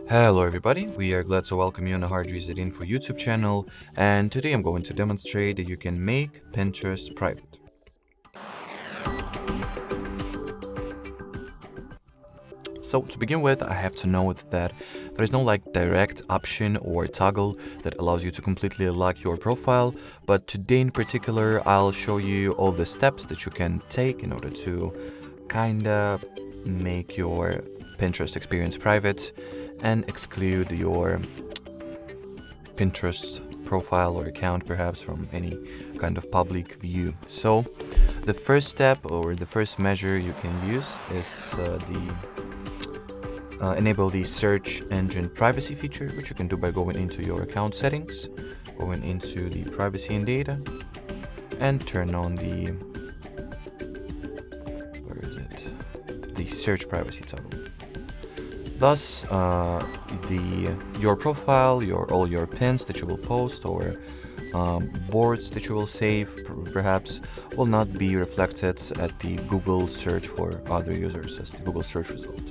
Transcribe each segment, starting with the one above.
Hello everybody, we are glad to welcome you on the HardReset.Info YouTube channel, and today I'm going to demonstrate that you can make Pinterest private. So to begin with, I have to note that there is no direct option or toggle that allows you to completely lock your profile, but today in particular I'll show you all the steps that you can take in order to kinda make your Pinterest experience private and exclude your Pinterest profile or account perhaps from any kind of public view. So the first step or the first measure you can use is enable the search engine privacy feature, which you can do by going into your account settings, going into the privacy and data, and turn on the search privacy toggle. Thus, your profile, all your pins that you will post or boards that you will save, perhaps, will not be reflected at the Google search for other users as the Google search result.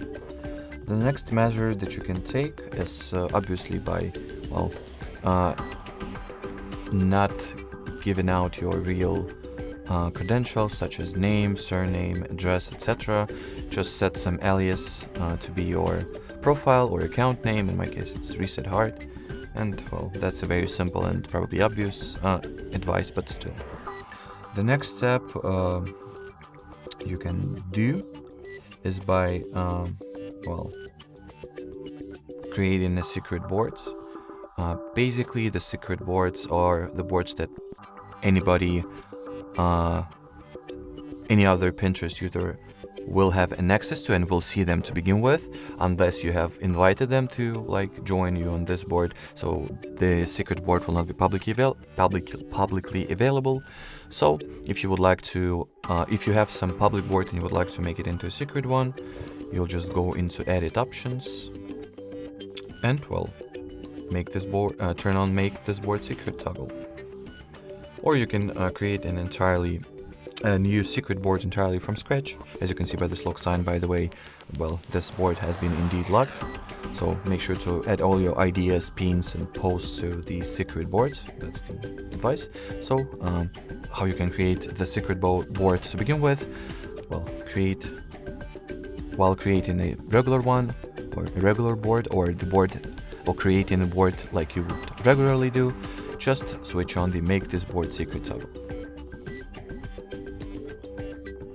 The next measure that you can take is obviously by, not giving out your real credentials such as name, surname, address, etc. Just set some alias to be your profile or account name. In my case, it's Reset Hard, and well, that's a very simple and probably obvious advice, but still. The next step you can do is by creating a secret board. Basically, the secret boards are the boards that anybody any other Pinterest user will have an access to and will see them to begin with, unless you have invited them to join you on this board. So the secret board will not be publicly available. So if you would like to, if you have some public board and you would like to make it into a secret one, you'll just go into edit options and make this board make this board secret toggle. Or you can create an entirely new secret board entirely from scratch. As you can see by this lock sign, by the way, this board has been indeed locked. So make sure to add all your ideas, pins, and posts to the secret boards. That's the advice. So how you can create the secret board to begin with? While creating a regular one or a regular board, or creating a board like you would regularly do, just switch on the make this board secret toggle.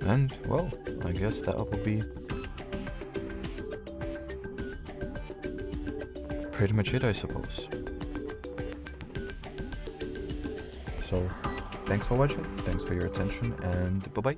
And I guess that will be pretty much it, I suppose. So thanks for watching, thanks for your attention, and bye-bye.